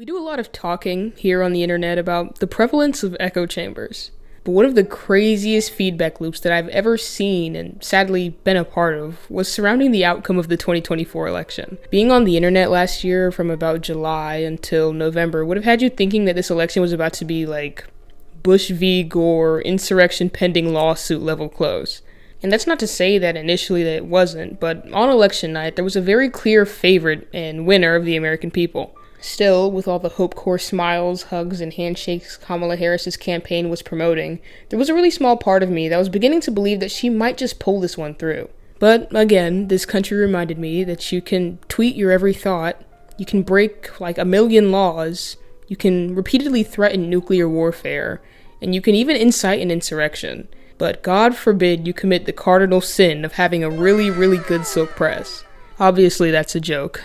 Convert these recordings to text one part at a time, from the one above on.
We do a lot of talking here on the internet about the prevalence of echo chambers, but one of the craziest feedback loops that I've ever seen and sadly been a part of was surrounding the outcome of the 2024 election. Being on the internet last year from about July until November would have had you thinking that this election was about to be like Bush v. Gore, insurrection pending lawsuit level close. And that's not to say that initially that it wasn't, but on election night there was a very clear favorite and winner of the American people. Still, with all the Hope Corps smiles, hugs, and handshakes Kamala Harris's campaign was promoting, there was a really small part of me that was beginning to believe that she might just pull this one through. But again, this country reminded me that you can tweet your every thought, you can break like a million laws, you can repeatedly threaten nuclear warfare, and you can even incite an insurrection. But God forbid you commit the cardinal sin of having a really good silk press. Obviously that's a joke.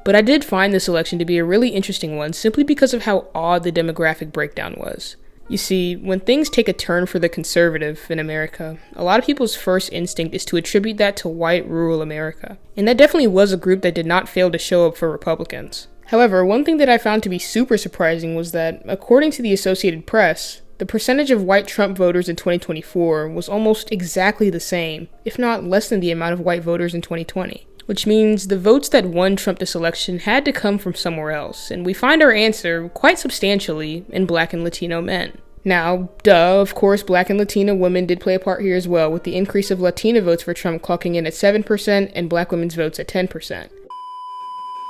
But I did find this election to be a really interesting one simply because of how odd the demographic breakdown was. You see, when things take a turn for the conservative in America, a lot of people's first instinct is to attribute that to white rural America. And that definitely was a group that did not fail to show up for Republicans. However, one thing that I found to be super surprising was that, according to the Associated Press, the percentage of white Trump voters in 2024 was almost exactly the same, if not less than the amount of white voters in 2020. Which means the votes that won Trump this election had to come from somewhere else, and we find our answer quite substantially in Black and Latino men. Now, of course, Black and Latino women did play a part here as well, with the increase of Latina votes for Trump clocking in at 7% and Black women's votes at 10%.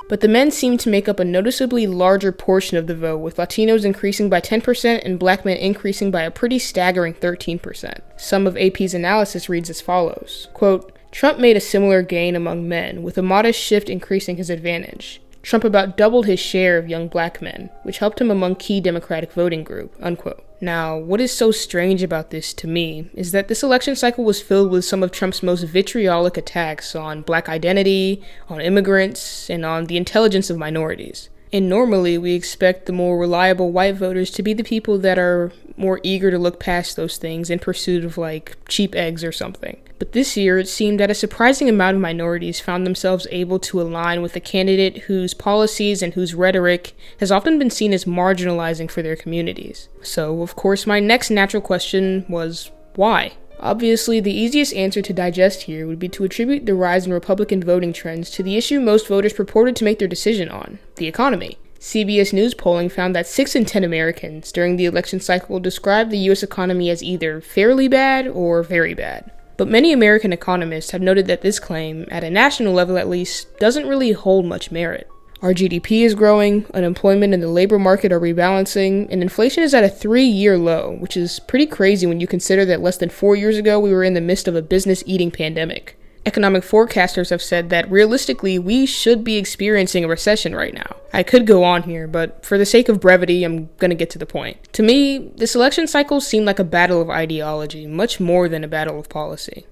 But the men seemed to make up a noticeably larger portion of the vote, with Latinos increasing by 10% and Black men increasing by a pretty staggering 13%. Some of AP's analysis reads as follows, quote, Trump made a similar gain among men, with a modest shift increasing his advantage. Trump about doubled his share of young Black men, which helped him among key Democratic voting group, unquote. Now, what is so strange about this to me is that this election cycle was filled with some of Trump's most vitriolic attacks on Black identity, on immigrants, and on the intelligence of minorities. And normally, we expect the more reliable white voters to be the people that are more eager to look past those things in pursuit of, like, cheap eggs or something. But this year, it seemed that a surprising amount of minorities found themselves able to align with a candidate whose policies and whose rhetoric has often been seen as marginalizing for their communities. So, of course, my next natural question was, why? Obviously, the easiest answer to digest here would be to attribute the rise in Republican voting trends to the issue most voters purported to make their decision on, the economy. CBS News polling found that 6 in 10 Americans during the election cycle described the U.S. economy as either fairly bad or very bad. But many American economists have noted that this claim, at a national level at least, doesn't really hold much merit. Our GDP is growing, unemployment and the labor market are rebalancing, and inflation is at a 3-year low, which is pretty crazy when you consider that less than 4 years ago we were in the midst of a business-eating pandemic. Economic forecasters have said that realistically we should be experiencing a recession right now. I could go on here, but for the sake of brevity, I'm gonna get to the point. To me, this election cycle seemed like a battle of ideology, much more than a battle of policy.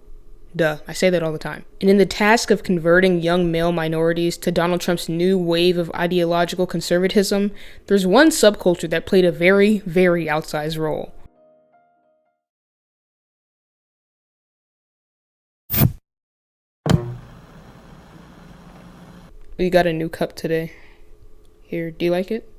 I say that all the time. And in the task of converting young male minorities to Donald Trump's new wave of ideological conservatism, there's one subculture that played a very outsized role. We got a new cup today. Here, do you like it?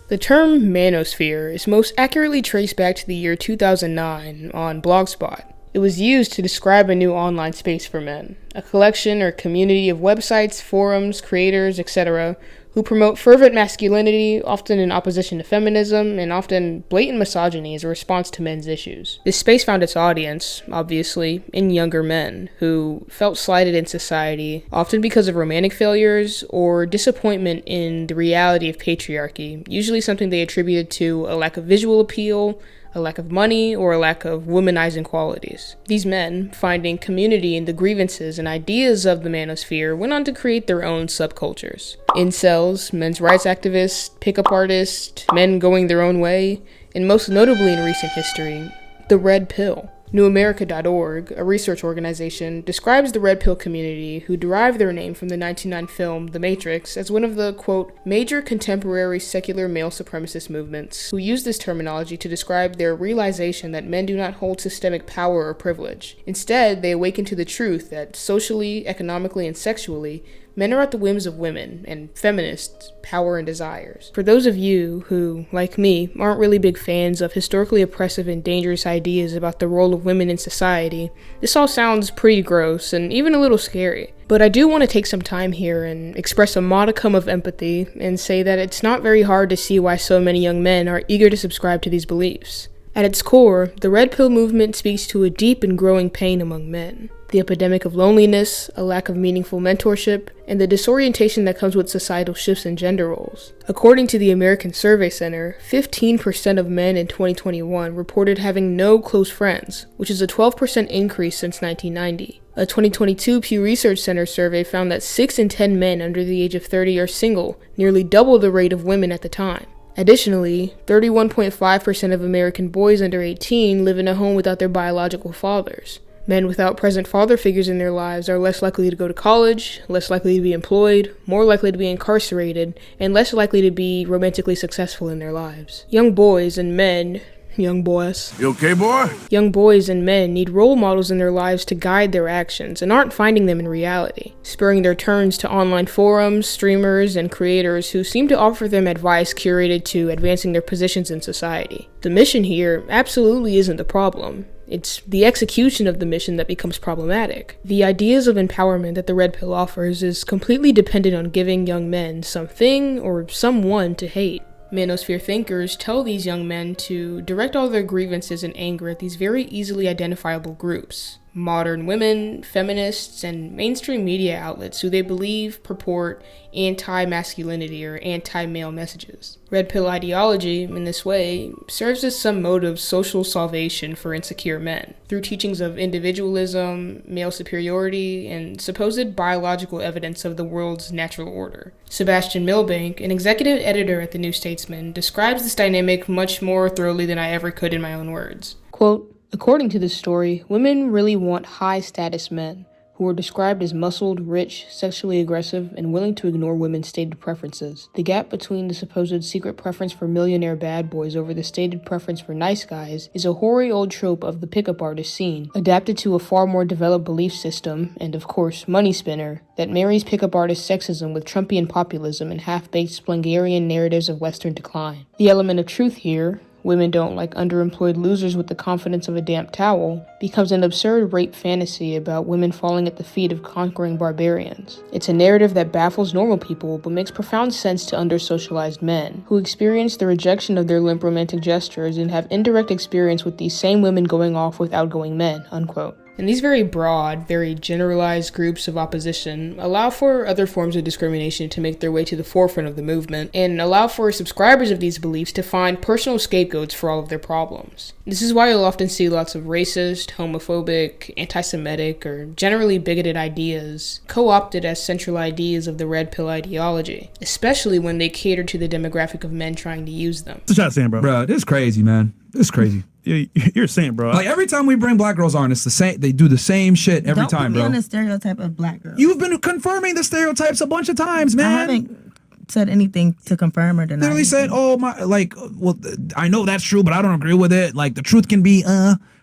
The term manosphere is most accurately traced back to the year 2009 on Blogspot. It was used to describe a new online space for men, a collection or community of websites, forums, creators, etc., who promote fervent masculinity, often in opposition to feminism, and often blatant misogyny as a response to men's issues. This space found its audience, obviously, in younger men, who felt slighted in society, often because of romantic failures or disappointment in the reality of patriarchy, usually something they attributed to a lack of visual appeal, a lack of money, or a lack of womanizing qualities. These men, finding community in the grievances and ideas of the manosphere, went on to create their own subcultures. Incels, men's rights activists, pickup artists, men going their own way, and most notably in recent history, the red pill. NewAmerica.org, a research organization, describes the Red Pill community, who derive their name from the 1999 film The Matrix, as one of the, quote, major contemporary secular male supremacist movements, who use this terminology to describe their realization that men do not hold systemic power or privilege. Instead, they awaken to the truth that socially, economically, and sexually, men are at the whims of women, and feminists, power and desires. For those of you who, like me, aren't really big fans of historically oppressive and dangerous ideas about the role of women in society, this all sounds pretty gross and even a little scary. But I do want to take some time here and express a modicum of empathy and say that it's not very hard to see why so many young men are eager to subscribe to these beliefs. At its core, the Red Pill movement speaks to a deep and growing pain among men. The epidemic of loneliness, a lack of meaningful mentorship, and the disorientation that comes with societal shifts in gender roles. According to the American Survey Center, 15% of men in 2021 reported having no close friends, which is a 12% increase since 1990. A 2022 Pew Research Center survey found that 6 in 10 men under the age of 30 are single, nearly double the rate of women at the time. Additionally, 31.5% of American boys under 18 live in a home without their biological fathers. Men without present father figures in their lives are less likely to go to college, less likely to be employed, more likely to be incarcerated, and less likely to be romantically successful in their lives. Young boys and men Young boys. You okay, boy? Young boys and men need role models in their lives to guide their actions and aren't finding them in reality, spurring their turns to online forums, streamers, and creators who seem to offer them advice curated to advancing their positions in society. The mission here absolutely isn't the problem. It's the execution of the mission that becomes problematic. The ideas of empowerment that the Red Pill offers is completely dependent on giving young men something or someone to hate. Manosphere thinkers tell these young men to direct all their grievances and anger at these very easily identifiable groups. Modern women, feminists, and mainstream media outlets who they believe purport anti-masculinity or anti-male messages. Red Pill ideology, in this way, serves as some mode of social salvation for insecure men, through teachings of individualism, male superiority, and supposed biological evidence of the world's natural order. Sebastian Milbank, an executive editor at The New Statesman, describes this dynamic much more thoroughly than I ever could in my own words. Quote, "According to this story, women really want high-status men, who are described as muscled, rich, sexually aggressive, and willing to ignore women's stated preferences. The gap between the supposed secret preference for millionaire bad boys over the stated preference for nice guys is a hoary old trope of the pickup artist scene, adapted to a far more developed belief system, and of course, money spinner, that marries pickup artist sexism with Trumpian populism and half-baked Splengerian narratives of Western decline. The element of truth here, women don't like underemployed losers with the confidence of a damp towel, becomes an absurd rape fantasy about women falling at the feet of conquering barbarians. It's a narrative that baffles normal people but makes profound sense to under-socialized men, who experience the rejection of their limp romantic gestures and have indirect experience with these same women going off with outgoing men," unquote. And these very broad, very generalized groups of opposition allow for other forms of discrimination to make their way to the forefront of the movement, and allow for subscribers of these beliefs to find personal scapegoats for all of their problems. This is why you'll often see lots of racist, homophobic, anti-Semitic, or generally bigoted ideas co-opted as central ideas of the Red Pill ideology, especially when they cater to the demographic of men trying to use them. That's what I'm saying, bro. Bro, this is crazy, man. This is crazy. You're saying, bro. Like, every time we bring black girls on, it's the same. They do the same shit every time, bro. Don't put me on the stereotype of black girls. You've been confirming the stereotypes a bunch of times, man. I haven't said anything to confirm or deny. Literally said, oh my, like, well, I know that's true, but I don't agree with it. Like, the truth can be,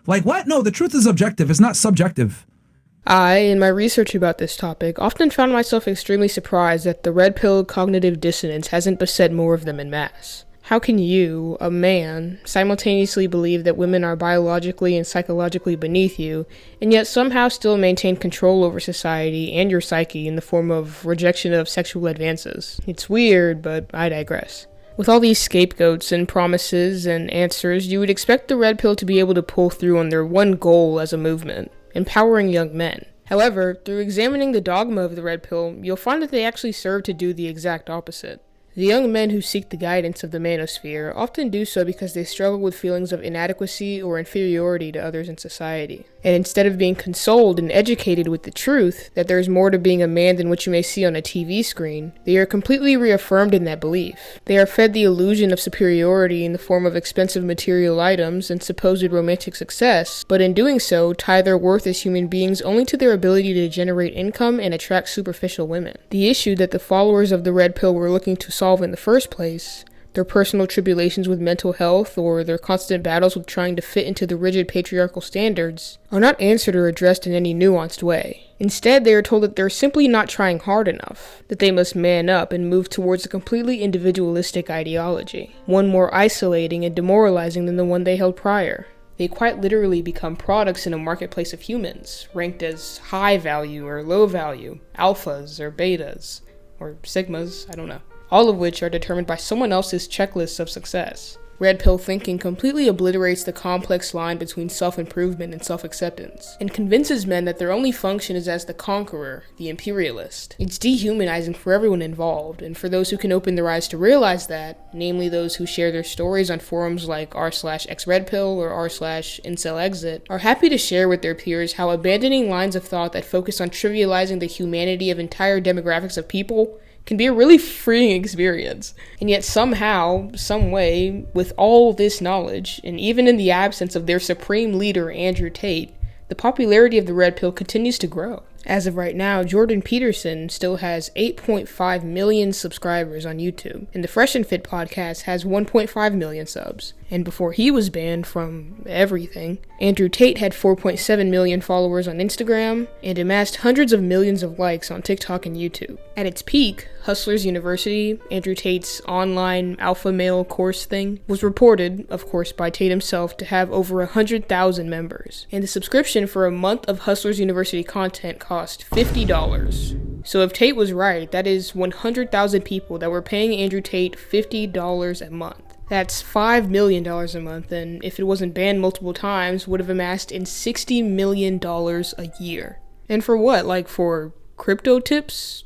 like, what? No, the truth is objective. It's not subjective. I, in my research about this topic, often found myself extremely surprised that the red pill cognitive dissonance hasn't beset more of them en masse. How can you, a man, simultaneously believe that women are biologically and psychologically beneath you, and yet somehow still maintain control over society and your psyche in the form of rejection of sexual advances? It's weird, but I digress. With all these scapegoats and promises and answers, you would expect the red pill to be able to pull through on their one goal as a movement, empowering young men. However, through examining the dogma of the red pill, you'll find that they actually serve to do the exact opposite. The young men who seek the guidance of the manosphere often do so because they struggle with feelings of inadequacy or inferiority to others in society. And instead of being consoled and educated with the truth that there's more to being a man than what you may see on a TV screen, they are completely reaffirmed in that belief. They are fed the illusion of superiority in the form of expensive material items and supposed romantic success, but in doing so, tie their worth as human beings only to their ability to generate income and attract superficial women. The issue that the followers of the Red Pill were looking to solve in the first place, their personal tribulations with mental health or their constant battles with trying to fit into the rigid patriarchal standards, are not answered or addressed in any nuanced way. Instead, they are told that they're simply not trying hard enough, that they must man up and move towards a completely individualistic ideology, one more isolating and demoralizing than the one they held prior. They quite literally become products in a marketplace of humans, ranked as high value or low value, alphas or betas, or sigmas, I don't know. All of which are determined by someone else's checklists of success. Red pill thinking completely obliterates the complex line between self-improvement and self-acceptance, and convinces men that their only function is as the conqueror, the imperialist. It's dehumanizing for everyone involved, and for those who can open their eyes to realize that, namely those who share their stories on forums like r/xredpill or r/incelexit, are happy to share with their peers how abandoning lines of thought that focus on trivializing the humanity of entire demographics of people can be a really freeing experience. And yet somehow, some way, with all this knowledge, and even in the absence of their supreme leader, Andrew Tate, the popularity of the Red Pill continues to grow. As of right now, Jordan Peterson still has 8.5 million subscribers on YouTube, and the Fresh and Fit podcast has 1.5 million subs. And before he was banned from everything, Andrew Tate had 4.7 million followers on Instagram and amassed hundreds of millions of likes on TikTok and YouTube. At its peak, Hustlers University, Andrew Tate's online alpha male course thing, was reported, of course by Tate himself, to have over 100,000 members. And the subscription for a month of Hustlers University content cost $50. So if Tate was right, that is 100,000 people that were paying Andrew Tate $50 a month. That's $5 million a month, and if it wasn't banned multiple times, would have amassed in $60 million a year. And for what? Like for crypto tips?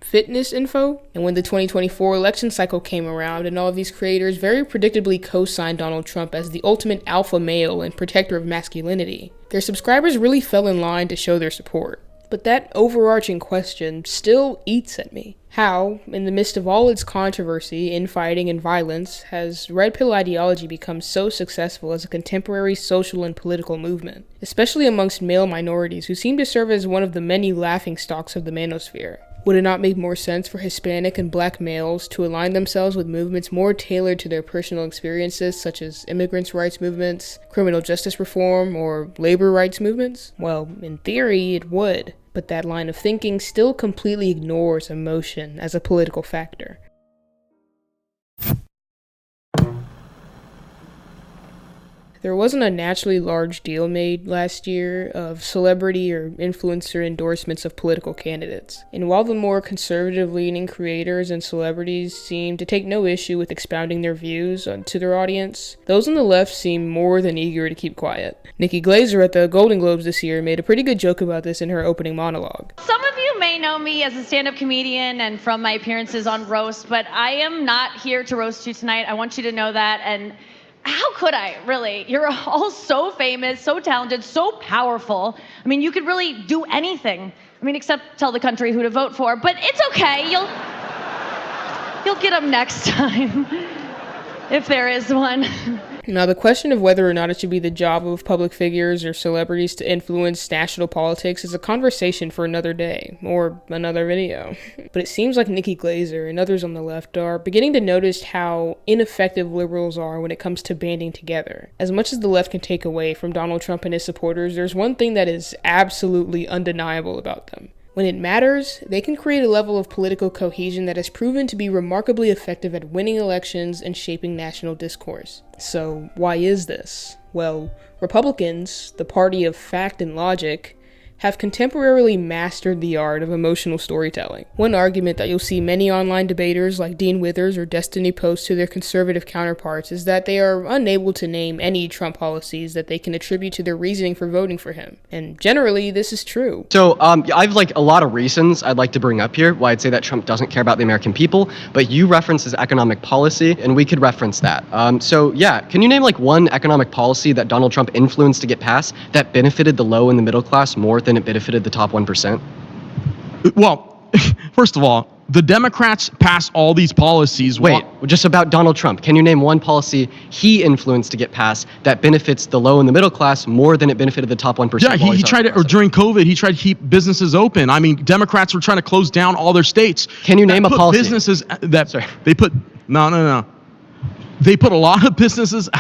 Fitness info? And when the 2024 election cycle came around and all of these creators very predictably co-signed Donald Trump as the ultimate alpha male and protector of masculinity, their subscribers really fell in line to show their support. But that overarching question still eats at me. How, in the midst of all its controversy, infighting, and violence, has Red Pill ideology become so successful as a contemporary social and political movement, especially amongst male minorities who seem to serve as one of the many laughingstocks of the manosphere? Would it not make more sense for Hispanic and Black males to align themselves with movements more tailored to their personal experiences, such as immigrants' rights movements, criminal justice reform, or labor rights movements? Well, in theory, it would, but that line of thinking still completely ignores emotion as a political factor. There wasn't a naturally large deal made last year of celebrity or influencer endorsements of political candidates. And while the more conservative-leaning creators and celebrities seem to take no issue with expounding their views to their audience, those on the left seem more than eager to keep quiet. Nikki Glaser at the Golden Globes this year made a pretty good joke about this in her opening monologue. Some of you may know me as a stand-up comedian and from my appearances on Roast, but I am not here to roast you tonight. I want you to know that, and how could I, really? You're all so famous, so talented, so powerful. I mean, you could really do anything. I mean, except tell the country who to vote for, but it's okay. You'll get them next time, if there is one. Now, the question of whether or not it should be the job of public figures or celebrities to influence national politics is a conversation for another day, or another video. But it seems like Nikki Glaser and others on the left are beginning to notice how ineffective liberals are when it comes to banding together. As much as the left can take away from Donald Trump and his supporters, there's one thing that is absolutely undeniable about them. When it matters, they can create a level of political cohesion that has proven to be remarkably effective at winning elections and shaping national discourse. So, why is this? Well, Republicans, the party of fact and logic, have contemporarily mastered the art of emotional storytelling. One argument that you'll see many online debaters like Dean Withers or Destiny post to their conservative counterparts is that they are unable to name any Trump policies that they can attribute to their reasoning for voting for him. And generally, this is true. So I've like a lot of reasons I'd like to bring up here why I'd say that Trump doesn't care about the American people, but you reference his economic policy, and we could reference that. So yeah, can you name like one economic policy that Donald Trump influenced to get passed that benefited the low and the middle class more than it benefited the top 1%? Well, first of all, the Democrats pass all these policies. Wait, just about Donald Trump. Can you name one policy he influenced to get passed that benefits the low and the middle class more than it benefited the top 1%? Yeah, he tried to, or during COVID, he tried to keep businesses open. I mean, Democrats were trying to close down all their states. Can you name a policy? Businesses that they put, no. They put a lot of businesses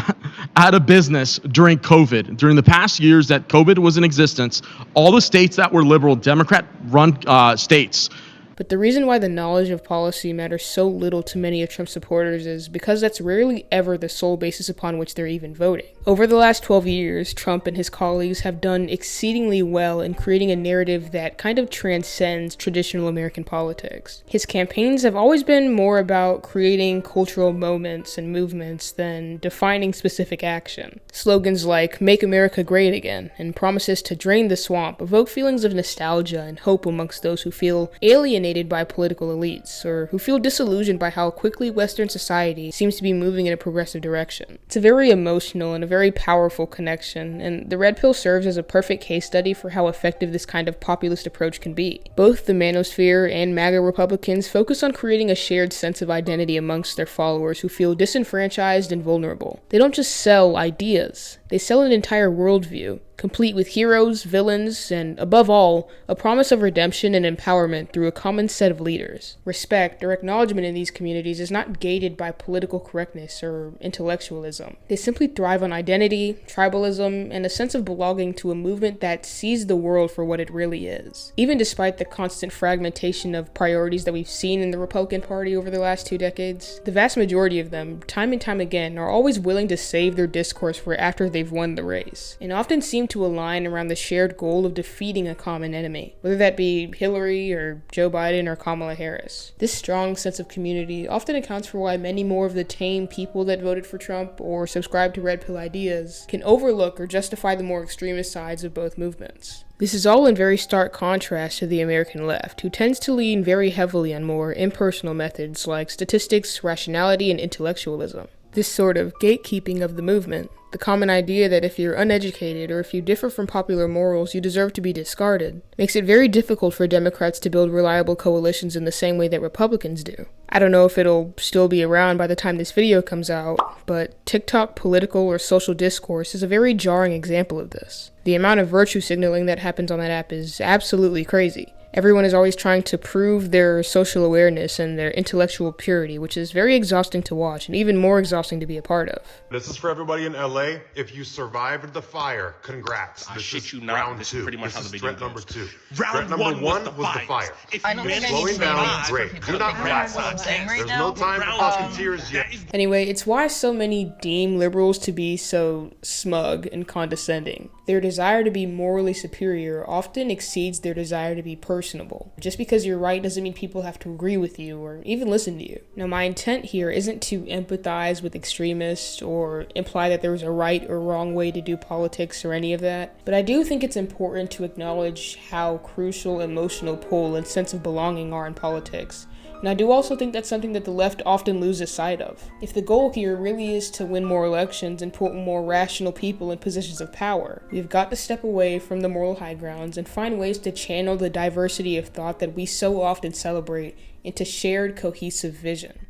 out of business during COVID. During the past years that COVID was in existence, all the states that were liberal, Democrat-run states. But the reason why the knowledge of policy matters so little to many of Trump's supporters is because that's rarely ever the sole basis upon which they're even voting. Over the last 12 years, Trump and his colleagues have done exceedingly well in creating a narrative that kind of transcends traditional American politics. His campaigns have always been more about creating cultural moments and movements than defining specific action. Slogans like "Make America Great Again" and promises to drain the swamp evoke feelings of nostalgia and hope amongst those who feel alienated by political elites, or who feel disillusioned by how quickly Western society seems to be moving in a progressive direction. It's a very emotional and a very powerful connection, and the Red Pill serves as a perfect case study for how effective this kind of populist approach can be. Both the manosphere and MAGA Republicans focus on creating a shared sense of identity amongst their followers who feel disenfranchised and vulnerable. They don't just sell ideas, they sell an entire worldview, complete with heroes, villains, and, above all, a promise of redemption and empowerment through a common set of leaders. Respect or acknowledgement in these communities is not gated by political correctness or intellectualism. They simply thrive on identity, tribalism, and a sense of belonging to a movement that sees the world for what it really is. Even despite the constant fragmentation of priorities that we've seen in the Republican Party over the last 2 decades, the vast majority of them, time and time again, are always willing to save their discourse for after they've won the race, and often seem to align around the shared goal of defeating a common enemy, whether that be Hillary or Joe Biden or Kamala Harris. This strong sense of community often accounts for why many more of the tame people that voted for Trump or subscribe to Red Pill ideas can overlook or justify the more extremist sides of both movements. This is all in very stark contrast to the American left, who tends to lean very heavily on more impersonal methods like statistics, rationality, and intellectualism. This sort of gatekeeping of the movement, the common idea that if you're uneducated or if you differ from popular morals, you deserve to be discarded, makes it very difficult for Democrats to build reliable coalitions in the same way that Republicans do. I don't know if it'll still be around by the time this video comes out, but TikTok political or social discourse is a very jarring example of this. The amount of virtue signaling that happens on that app is absolutely crazy. Everyone is always trying to prove their social awareness and their intellectual purity, which is very exhausting to watch and even more exhausting to be a part of. This is for everybody in LA. If you survived the fire, congrats. I this shit is you not. round this two. is pretty much this how the is video threat goes. number 2. Round threat number one was the fires. fire. If I don't think I need Slowing to down, survive. great. Do not That's relax. what I'm saying right There's now. no time for musketeers yet. Anyway, it's why so many deem liberals to be so smug and condescending. Their desire to be morally superior often exceeds their desire to be personable. Just because you're right doesn't mean people have to agree with you or even listen to you. Now, my intent here isn't to empathize with extremists or imply that there's a right or wrong way to do politics or any of that, but I do think it's important to acknowledge how crucial emotional pull and sense of belonging are in politics. And I do also think that's something that the left often loses sight of. If the goal here really is to win more elections and put more rational people in positions of power, we've got to step away from the moral high grounds and find ways to channel the diversity of thought that we so often celebrate into shared cohesive vision.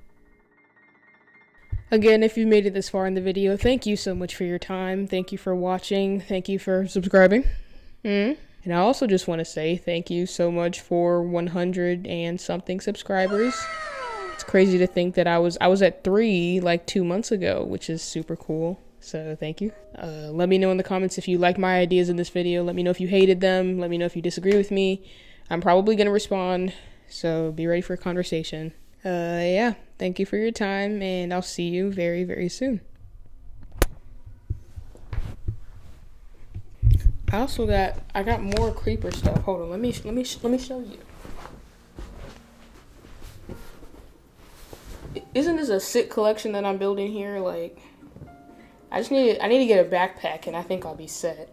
Again, if you made it this far in the video, thank you so much for your time. Thank you for watching. Thank you for subscribing. And I also just want to say thank you so much for 100 and something subscribers. It's crazy to think that I was at 3 like 2 months ago, which is super cool. So thank you. Let me know in the comments if you liked my ideas in this video. Let me know if you hated them. Let me know if you disagree with me. I'm probably going to respond, so be ready for a conversation. Yeah, thank you for your time, and I'll see you very, very soon. I got more creeper stuff. Hold on, let me show you. Isn't this a sick collection that I'm building here? Like, I need to get a backpack and I think I'll be set.